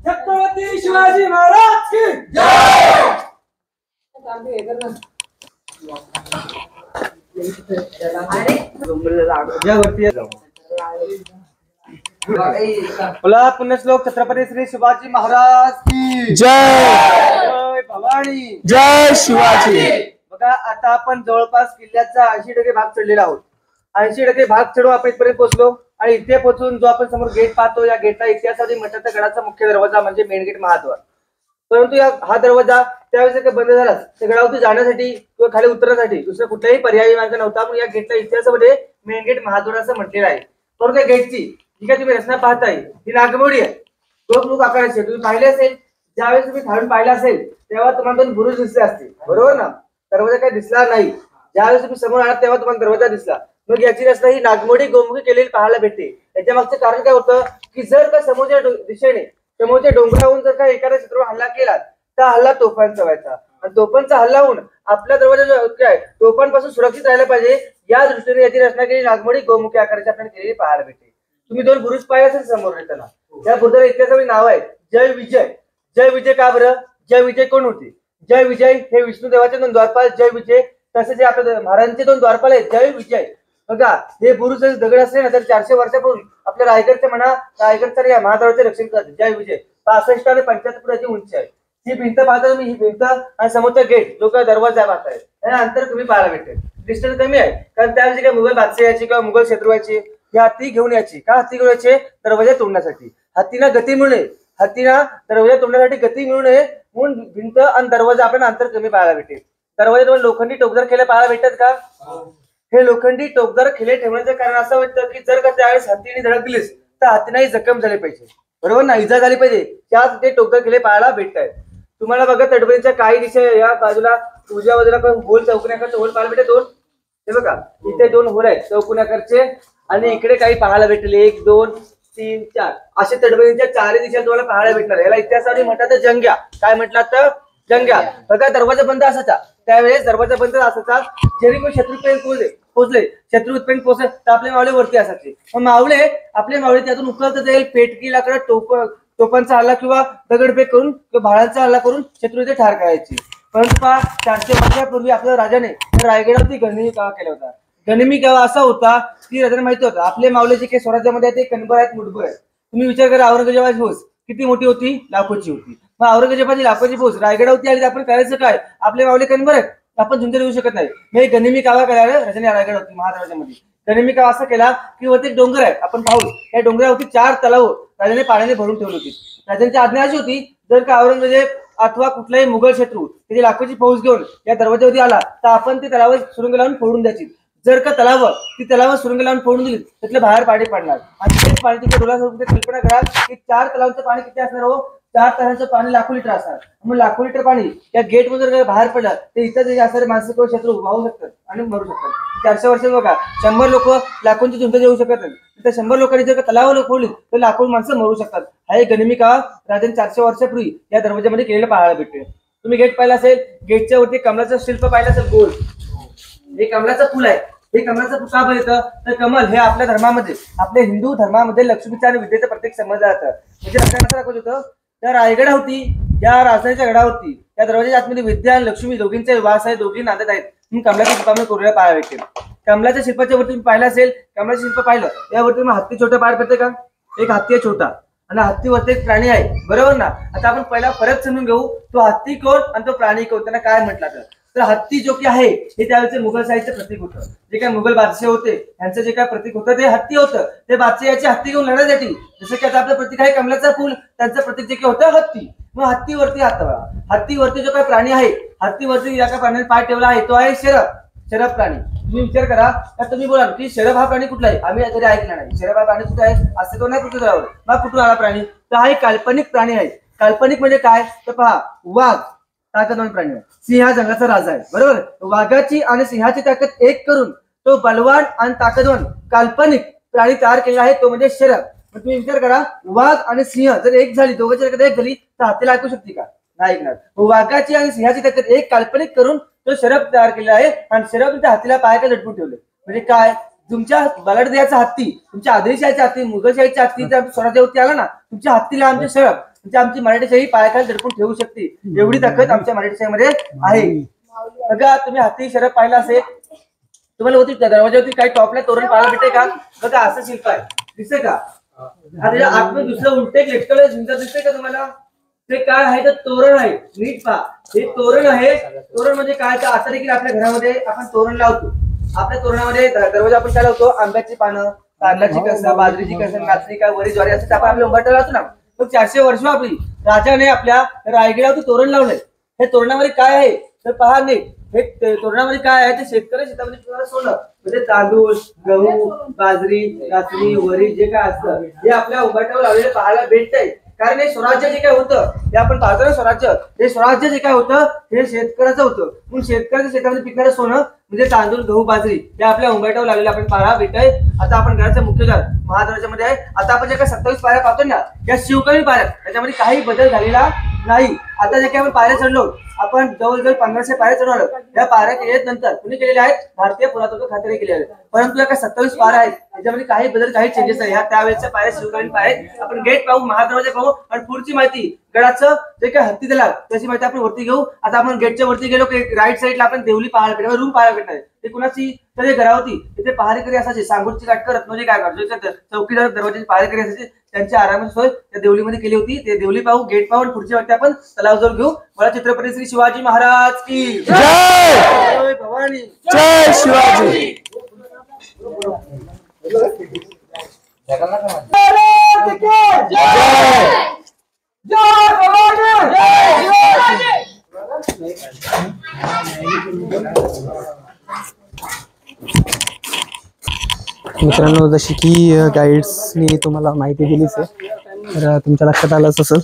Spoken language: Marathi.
छत्रपती शिवाजी महाराज की बोला पुण्यश्लोक छत्रपती श्री शिवाजी महाराज की जय भवानी जय शिवाजी। बघा आता आपण जवळपास किल्ल्याचा 80% भाग चढलेला आहोत। 80% भाग चढून आपण इथपर्यंत पोहोचलो आणि इथे पोहोचून जो आपण समोर गेट पाहतो या गेटला इतिहासाची मठाच्या गडाचा मुख्य दरवाजा म्हणजे मेन गेट महाद्वार। परंतु हा दरवाजा त्यावेळेस काही बंद झाला त्या गडावरती जाण्यासाठी किंवा खाली उतरण्यासाठी दुसरा कुठलाही पर्यायी मार्ग नव्हता, पण या गेटला इतिहासामध्ये मेन गेट महाद्वार असं म्हटलेलं आहे। परंतु या गेटची जी काय तुम्ही रचना पाहताय ही नागमोडी आहे, टोक आकाराची। तुम्ही पाहिले असेल ज्यावेळेस तुम्ही खालून पाहिला असेल तेव्हा तुम्हाला दोन बुरुज दिसले असतील, बरोबर ना? दरवाजा काही दिसला नाही। ज्यावेळेस तुम्ही समोर आलात तेव्हा तुम्हाला दरवाजा दिसला। मग याची रचना ही नागमोडी गोमुखी केलेली पाहायला भेटते। याच्या मागचं कारण काय होतं की जर का समोरच्या दिशेने समोरच्या डोंगरावरून जर का एखाद्या शत्रूवर हल्ला केला तर हल्ला तोफांचा व्हायचा आणि तोफांचा हल्ला होऊन आपल्या दरवाजा काय तोफांपासून सुरक्षित राहायला पाहिजे या दृष्टीने याची रचना केली नागमोडी गोमुखी आकाराची आपल्याला केलेली पाहायला भेटते। तुम्ही दोन बुरुज पाहिले असेल समोर येताना, त्या बुरुजाला इतिहासामध्ये नाव आहे जय विजय। जय विजय का बरं? जय विजय कोण होते? जय विजय हे विष्णू देवाचे दोन द्वारपाल जय विजय, तसेच आपल्या महाराजांचे दोन द्वारपाल आहेत जय विजय। बघा हे बुरुज दगड असले ना तर 400 वर्षापूर्वी आपल्या रायगडचे म्हणा रायगडच्या या महाद्वाराचे रक्षण करतात जय विजय। 65 आणि 75 फुटाची उंची आहे ही भिंत पाहता तुम्ही। ही भिंत आणि समोरचा गेट जो काय दरवाजा पाहताय याला अंतर तुम्ही पाहायला भेटेल, डिस्टन्स कमी आहे कारण त्यावेळी काय मुघल बादशाहाची किंवा मुघल शत्रूची ही हत्ती घेऊन यायची का हत्ती घेऊन यायचे दरवाजा तोडण्यासाठी। हत्तीला गती मिळू नये, हत्तीला दरवाजा तोडण्यासाठी गती मिळू नये म्हणून भिंत आणि दरवाजा आपल्याला अंतर कमी पाहायला भेटेल। दरवाजा लोखंडी टोकदार खेळे पाहायला भेटतात का? हे लोखंडी टोकदार खेळे ठेवण्याचं कारण असं होतं की जर का त्यावेळेस हत्तीने धडक दिलीस तर हत्तीलाही जखम झाली पाहिजे, बरोबर ना? इजा झाली पाहिजे, त्यात ते टोकदार खेळे पाहायला भेटत आहेत। तुम्हाला बघा तटबंदीच्या काही दिशा या बाजूला उजव्या बाजूला पण होल चौकोनाकारचे होल पाहायला भेटेल दोन। हे बघा इथे दोन होल आहेत चौकोनाकारचे आणि इकडे काही पाहायला भेटेल 1 2 3 4 असे तटबंदीच्या चारही दिशा तुम्हाला पाहायला भेटणार। याला इतिहासामध्ये म्हणतात जंग्या। काय म्हटलं तर जंग्या। बघा दरवाजा बंद असायचा त्यावेळेस दरवाजा बंद असायचा, जरी कोणी शत्रूपर्यंत पोहोचले शत्रू इथपर्यंत पोहोचले तर आपले मावळे वरती असायचे। मग आपले मावळे त्यातून उकळत जाईल पेटकी लाकडं तोफांचा हल्ला किंवा दगडफेक करून किंवा भाळांचा हल्ला करून शत्रू इथे ठार करायचे। परंतु 400 वर्षापूर्वी आपल्या राजाने रायगडावरती गनिमी कावा केला होता। गनिमी कावा असा होता की राजाने माहिती होतं आपले मावळे जे काही स्वराज्यामध्ये ते कणभर आहेत मुठभर आहेत। तुम्ही विचार करा औरंगजेबाची फौज किती मोठी होती? लाखोची होती। मग औरंगजेबाची लाखोची फौज रायगडावरती आली आपण करायचं काय? आपले मावळे कणभर आहेत, आपण झुंज देऊ शकत नाही। मग गनिमी कावा करायला राजाने रायगडावरती महाराजामध्ये गनिमी कावा असा केला की वरती डोंगर आहे आपण पाहू, त्या डोंगरावरती 4 तलाव राजाने पाण्याने भरून ठेवली होती। राजांची आज्ञा अशी होती जर का औरंगजेब अथवा कुठलाही मुघल शत्रू त्याची लाखोची फौज घेऊन या दरवाजावरती आला तर आपण ते तलावावर सुरुंग लावून फोडून द्यायची। जर का तलावावर सुरुंग लावून फोडून दिली त्यातलं बाहेर पाणी पडणार आणि तेच पाणी तिथे डोलासोबत कल्पना करा की 4 तलावांचं पाणी किती असणार हो? 4 तलावांचं पाणी लाखो लिटर असणार। मग लाखो लिटर पाणी या गेट मधून जर बाहेर पडलं तर इथं असणारे माणसं किंवा शत्रू वाहू शकतात आणि मरू शकतात। 400 वर्षात बघा 100 लोक लाखोंची झुंज देऊ शकत नाही, तर 100 लोकांनी जर का तलावावर फोडली तर लाखो माणसं मरू शकतात। हा एक गनिमी कावा राजांनी 400 वर्षापूर्वी या दरवाजामध्ये केलेलं पाहायला भेटते। तुम्ही गेट पाहिला असेल, गेटच्या वरती कमळाचं शिल्प पाहिलं असेल गोल, हे कमळाचं फुल आहे। हे कमळाचं फुल का बरं येतं तर कमळ हे आपल्या धर्मामध्ये आपल्या हिंदू धर्मामध्ये लक्ष्मीचं आणि विद्येचं प्रतीक समजलं जातं। म्हणजे लक्षात दाखवत होतं त्या रायगड होती या राजधानीच्या गडावरती त्या दरवाजाच्या आतमध्ये विद्या आणि लक्ष्मी दोघींचे वास आहे, दोघी नांदत आहेत। म्हणून कमळाच्या शिल्पामध्ये कोरलेलं पाहायला भेटेल। कमळाच्या शिल्पाच्या वरती पाहिलं असेल, कमळाचं शिल्प पाहिलं यावरती मग हत्ती छोटा पाहायला भेटते का? एक हत्ती आहे छोटा आणि हत्तीवरती एक प्राणी आहे, बरोबर ना? आता आपण पहिला फरक समजून घेऊ, तो हत्ती कोण आणि तो प्राणी कोण, त्यांना काय म्हटलं तर हत्ती जो की आहे हे त्यावेळेचे मुघलशाहीचं प्रतीक होतं। जे काय मुघल बादशाह होते यांचं जे काय प्रतीक होतं ते हत्ती होतं। ते बादशाह याची हत्ती घेऊन लढण्यासाठी जसं की आता आपलं प्रतीक आहे कमळाचा फूल, त्यांचं प्रतीक जे काय होतं हत्ती। मग हत्तीवरती जो काय प्राणी आहे हत्तीवरती या काय प्राण्याने पाय ठेवला आहे तो आहे शरभ प्राणी। तुम्ही विचार करा तर तुम्ही बोलाल की शरभ हा प्राणी कुठला आहे? आम्ही कधी ऐकला नाही। शरभ हा प्राणी कुठे आहे? अस्तित्व नाही पृथ्वीवर। मग कुठून आला प्राणी? तर हा एक काल्पनिक प्राणी आहे। काल्पनिक म्हणजे काय तर पहा, वाघ ताकदवान प्राणी आहे, सिंह हा जंगलाचा राजा आहे, बरोबर? वाघाची आणि सिंहाची ताकद एक करून तो बलवान आणि ताकदवान काल्पनिक प्राणी तयार केलेला आहे, तो म्हणजे शरभ। तुम्ही विचार करा वाघ आणि सिंह जर एक झाली, दोघांची ताकद एक झाली तर हत्तीला ऐकू शकते का? नाही ऐकणार. वाघाची आणि सिंहाची ताकद एक काल्पनिक करून तो शरब तयार केलेला आहे आणि शरब त्या हत्तीला पायाला लटकून ठेवले. म्हणजे काय, तुमच्या बलाढ्याचा हत्ती, तुमच्या आदिलशाहीचा हत्ती, मुघलशाहीचा हत्ती जर स्वराज्यावरती आला ना, तुमच्या हत्तीला आमचे शरब म्हणजे आमची मराठीशाही पायाखाली दडपून ठेवू शकते. एवढी ताकद आमच्या मराठीशाहीमध्ये आहे. बघा तुम्ही हत्ती शरब पाहिला असेल, तुम्हाला होती दरवाजावरती काही टॉपला तोरण पाहायला भेटे का? बघा असं शिल्प आहे, दिसते का? आता आतमध्ये दुसरं उलटे लेटकलं झुंजा दिसते का तुम्हाला? ते काय आहे तर तोरण आहे. नीट पहा, हे तोरण आहे. तोरण म्हणजे काय, तर आता देखील आपल्या घरामध्ये आपण तोरण लावतो. आपल्या तोरणामध्ये दरवाजा आपण काय लावतो? आंब्याची पानं, तांदळाची कसं, बाजरीची कसं, नाचणी काय, वरी ज्वारी असं आपण आपल्या उंबरठ्याला लावतो ना. मग 400 वर्ष आपली राजाने आपल्या रायगडावरती तोरण लावलंय. हे तोरणामध्ये काय आहे तर पहा नाही, हे तोरणामध्ये काय आहे, ते शेतकरी शेतामध्ये तुम्हाला सोनं म्हणजे तांदूळ, गहू, बाजरी, नाचणी, वरी जे काय असतं हे आपल्या उंबरठ्यावर लावलेलं पाहायला भेटतंय. कारण हे स्वराज्य जे काय होतं हे आपण पाहतो ना, स्वराज्य, हे स्वराज्य जे काय होतं हे शेतकऱ्याचं होतं. मग शेतकऱ्याच्या शेतामध्ये पिकणारं सोनं म्हणजे तांदूळ, गहू, बाजरी हे आपल्या उंबरठ्यावर लागलेलं आपण पाहायला भेटतंय. आता आपण घराचं मुख्य द्वार महाद्वाराच्या आहे. आता आपण जे काय 27 पायऱ्या पाहतो ना, या शिवकालीन पायऱ्या, त्याच्यामध्ये काही बदल झालेला नाही. आता जे काही आपण पायऱ्या चढलो, आपण जवळजवळ 1500 पायऱ्या चढलो. या पायऱ्या केल्यात नंतर कुणी केलेल्या आहेत? भारतीय पुरातत्व खात्याने केलेल्या आहेत. परंतु या काय 27 पायऱ्या आहेत, त्याच्यामध्ये काही बदल, काही चेंजेस आहे. ह्या त्यावेळेच्या पायऱ्या शिवकालीन पायऱ्या. आपण गेट पाहू, महाद्वाराचे पाहू आणि पुढची माहिती गडाचं जे काही हत्ती दिला त्याची माहिती आपण वरती घेऊ. आता आपण गेटच्या वरती गेलो की राईट साईडला आपण देवली पाहायला भेटणार, रूम पाहायला भेटणार. ते कुणाची तर हे घरावरती तिथे पहारेकरी असायचे. सांगोटची काटकर रत्नोजी काय करतो चौकीदार दरवाजाची पहारेकरी असायचे. त्यांची आरामाची सोय त्या देवलीमध्ये केली होती. ते देवली पाहू, गेट पाहू आणि पुढची वाटते आपण तलावजवळ घेऊ. मला छत्रपती श्री शिवाजी महाराज की जय, भवानी जय शिवाजी. मित्रांनो, जशी की गाईड्सनी तुम्हाला माहिती दिलीच आहे, तर तुमच्या लक्षात आलंच असेल.